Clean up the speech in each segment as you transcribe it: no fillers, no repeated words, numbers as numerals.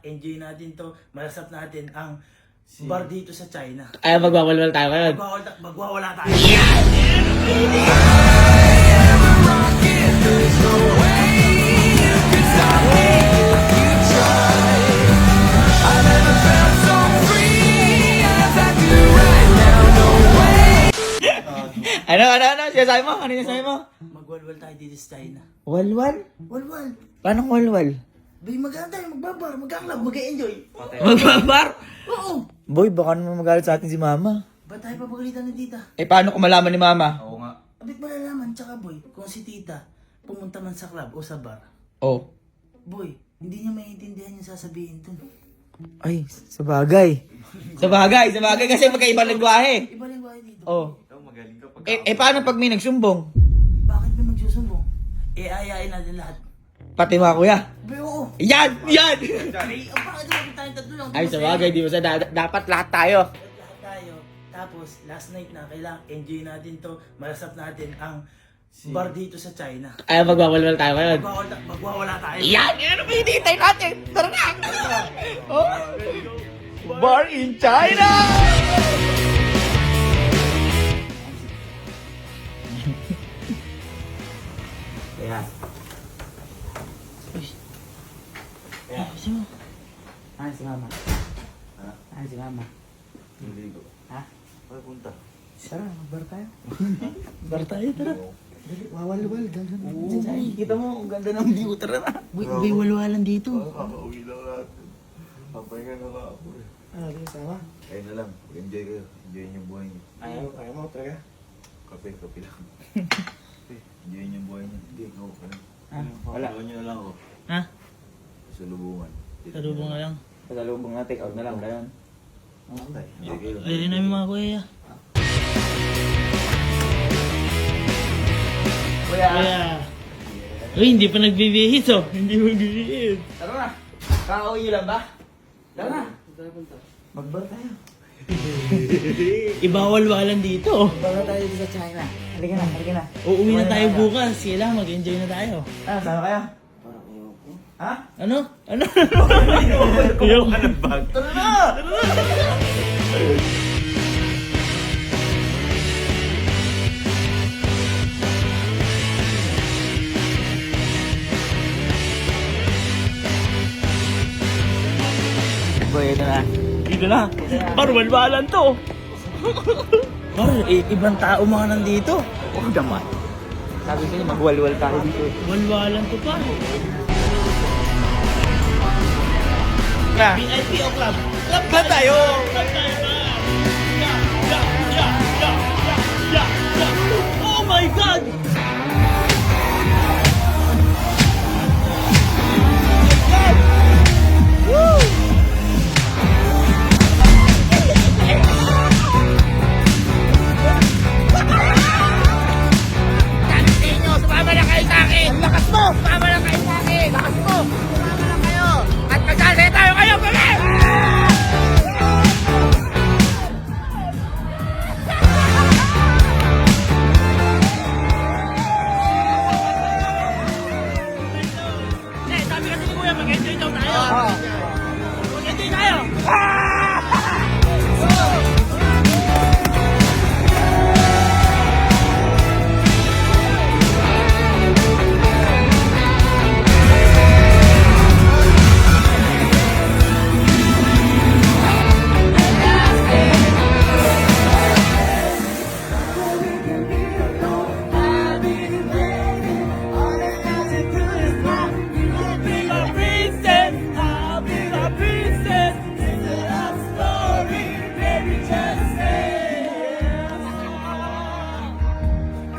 enjoy natin to, malasap natin ang bar dito sa China. Ay, magwawalwal tayo ngayon. Magwawala tayo. Ano? Sinasabi mo? Ano sinasabi mo? Magwalwal tayo dito sa China. Walwal? Walwal. Paano walwal? Bay, maganda tayo, magbabar, mag-club, mag-enjoy. Magbabar? Oo. Boy, baka naman magalit sa atin si mama. Ba't tayo papagalitan ni tita? Eh, paano kung malaman ni mama? Oo nga. Abit malalaman, tsaka boy, kung si tita pumunta man sa club o sa bar. Oh. Boy, hindi niya maintindihan yung sasabihin dun. Ay, sabagay. Sabagay kasi magkaiba lengguwahe. Iba lang ba dito? Oh. Ikaw magaling ka pag... Paano pag may nagsumbong? Bakit may magsusumbong? Ayayin natin lahat. Pati mga kuya. Bay, oo. Yan! Bay, bakit naman tayong tatlo lang? Ay, sabagay, di ba sa dapat lahat tayo. Lahat tayo. Tapos, last night na, kailangan enjoy natin to, malasap natin ang bar dito sa China. Ay, magwawalwal tayo ngayon. Magwawala tayo. Yan! Ano ba hinihintay natin? Tara na! Oh. Bar in China! Kaya. Ah, si mama. Ha? Ah, si mama. Hindi ko. Ha? Ay, punta. Tara, bar tayo. Bar tayo, tara. Dali, wawalwal. Ganda na. Kita mo, ang ganda ng view. Tara na. May walwalan dito. Kakauwi lang natin. Papahinga na nga ako eh. Ah, sama. Kayo na lang. Enjoy kayo. Enjoy yung buhay niyo. Ayaw mo talaga. Kape lang. Enjoy yung buhay niyo. Hindi, ikaw. Ah, wala. Wala niyo na lang ako. Ha? Sa lubungan. Salubong na lang. Pasalubong na, take out na lang. Gayon. Enjoy kayo. Ayun namin mga kuya. Kuya. Uy, hindi pa nagbibihis oh. Hindi magbibihis. Tara na. Kakauwi lang ba? Tara na. Magbar tayo. Ibawalwalan dito. Magbar tayo dito sa China. Halika na. Uuwi na tayo bukas. Sila, mag-enjoy na tayo. Ah, sama kayo? Ha? Ano? Kumuha ka ng bag. Tara na! Boy, ito na. Dito na. Parwalwalan to. Ibang tao mga nandito. Huwag naman. Sabi ko niya, magwalwal tayo dito. Walwalan to pa. Na. VIP o club? Club tayo! Club tayo ba? Yeah. Oh my God! Sumama na kayo sa akin! Ang lakas mo! Sumama na kayo sa akin! Lakas mo! Sumama na kayo! At magsasaya tayo kayo! Kami! Sabi kasi ni Kuya, mag-enjoy daw tayo. Mag-enjoy tayo!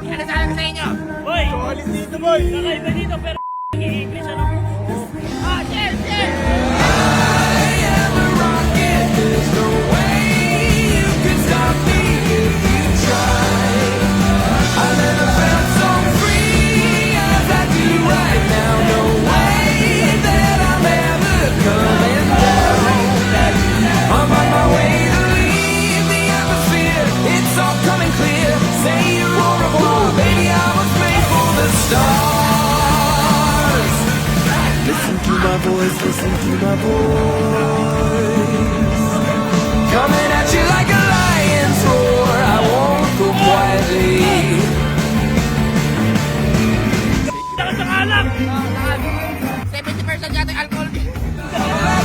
Ano sabi ko sa inyo? Boy! Alis dito, boy! Kakaiba dito, pero i-English ano? Ah, cheers! I'm on my way to leave the atmosphere. It's all coming clear. Say you're au revoir, baby. I was made for the stars.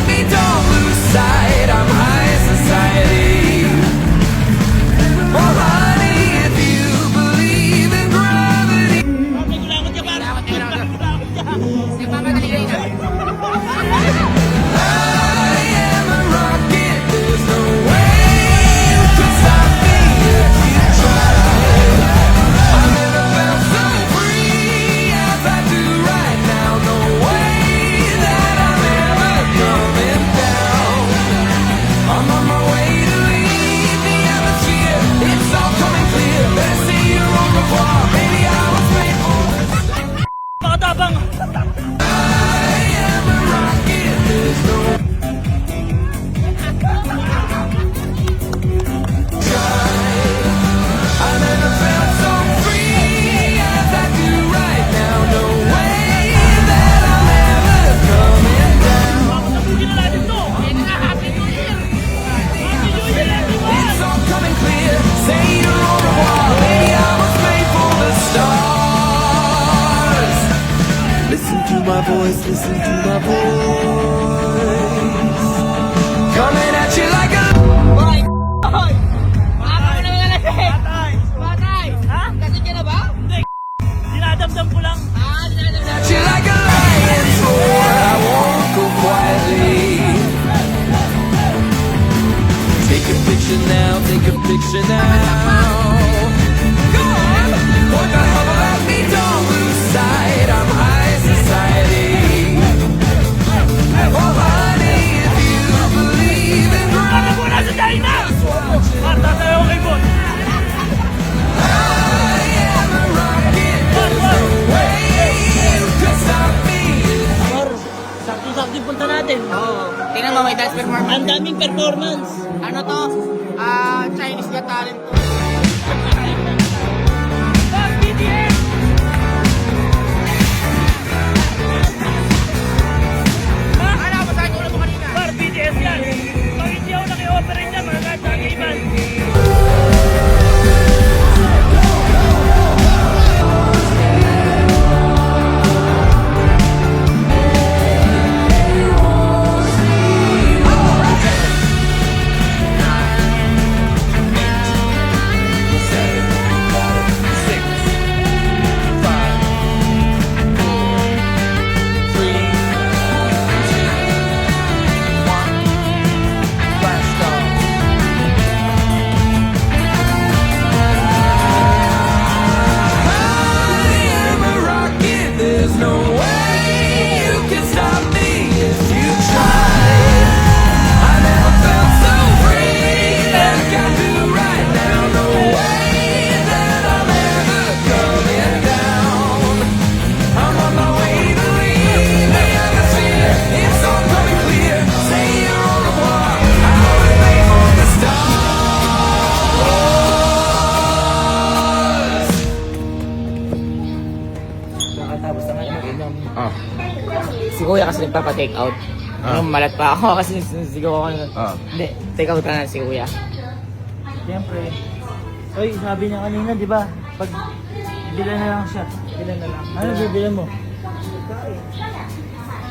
me, don't lose sight, I'm high society. Oh honey, if you believe in gravity. I am a rocket, there's no way you can stop me if you try. I never felt so free as I do right now. No way that I'm ever coming down. I'm on my way to leave the atmosphere. It's all coming clear. Let's see you au revoir. Maybe I was made for this. Makatabang! I am a rocket. There's no I never felt so free as I do right now. No way that I'm ever coming down. Sabugin na natin to! Happy New Year! Happy New Year, everyone! It's all coming clear. Say your au revoir. Maybe I was made for the stars. Listen to my voice. Listen to my voice. Coming at you like a. Dinadamdam ko lang. At you like a lion's roar. I won't go quietly. Take a picture now. Take a picture now. Go on. What the hell about me? Don't lose sight. I'm high society. Oh honey, if you believe in Ano mo na sa China? Marta tayo kay Bon. I am a rocket. There's no way you can stop me. Sakto-sakto yung punta natin. Oo. Tingnan mo, may dance performance. Ang daming performance. Ano to? Chinese Got Talent to. BTS! Ano, basahin ko lang mo kanina. Bar, BTS yan. Pag hindi ako naki-operate niya, mga katagiman. There's no way you can stop me if you try. I never felt so free like I do right now. No way that I'm ever coming down. I'm on my way to leave the atmosphere. It's all coming clear. Say your au revoir. I was made for the stars. Nakatapos na kayo mag-inom. Si Kuya kasi nagpapa-take out. Malat pa ako kasi sigaw ako. Hindi, take out na si Kuya. Siyempre. Oy, sabi niya kanina, di ba? Pag bila na lang siya. Bila na lang. Ano bibili mo?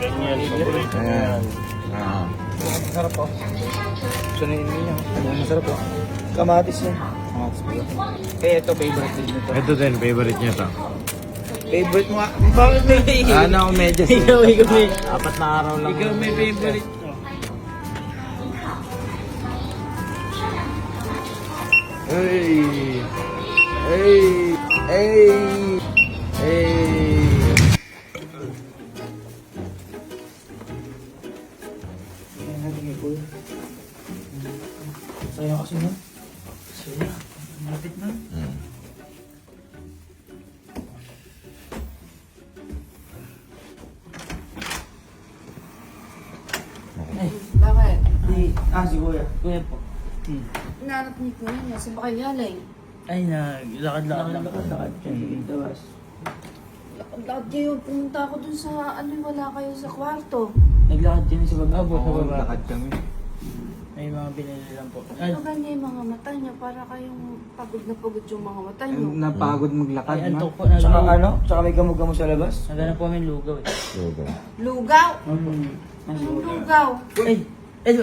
Ayan. Masarap po. Sunayin niyo. Ano masarap po? Kamatis yan. Kaya ito favorite din nito. Ito din, favorite niya to. Favorite mo nga. Bakit may Ano ako medyo Ikaw may... Apat na araw lang. Ikaw may favorite. Hey! Hey! Hey! Hey! Saya kasi nun. Saya. Malapit na. Bakit? Si Kuya. Kuya po. Nanap ni Kuya niya. Saan ba kayo galing? Ay, naglakad-lakad lang. Lakad kayo. Lakad kayo. Pumunta ako dun sa wala kayo sa kwarto. Naglakad kayo sa baba. Oo, lakad kami. May mga binili lang po. Ano ganyan yung mga mata niya? Para kayong pagod na pagod yung mga mata niyo. Napagod maglakad, Ay, ma. antok po. Tsaka ano? Tsaka may gamot-gamot sa labas? Naghanap po kami lugaw eh. Lugaw? Anong Anong lugaw? Si Kuya. Kasi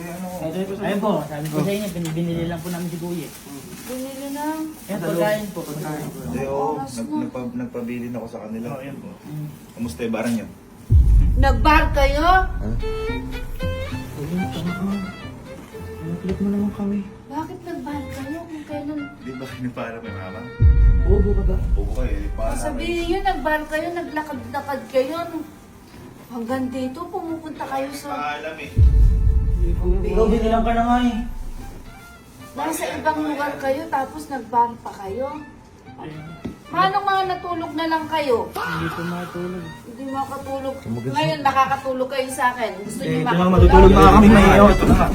ano, Ayun po, sabi ko sa inyo, binili lang po namin si Kuya. Binili na. Yan, pagkain po. Pagkain po. hindi nagpabili na ako sa kanila. Oh, yan po. Kamusta yung barang niyo? Nag-bar kayo? Click mo naman kami. Bakit nag-bar kayo? Kung kailan... Di ba kayo para may mama? Bobo ka ba? Oo kayo, para Sabihin yun, nag-bar kayo, naglakad-lakad kayo. Hanggang dito, pumupunta kayo sa... Paalam eh. Ikaw, binilang ka na nga eh. Nasa ibang lugar kayo, tapos nag-bar pa kayo. Paano mga natulog na lang kayo? Hindi po matulog. Hindi makatulog. Ngayon, nakakatulog kayo sa akin. Gusto niyo Ito nga makatulog? matutulog na kami, may ito na nga.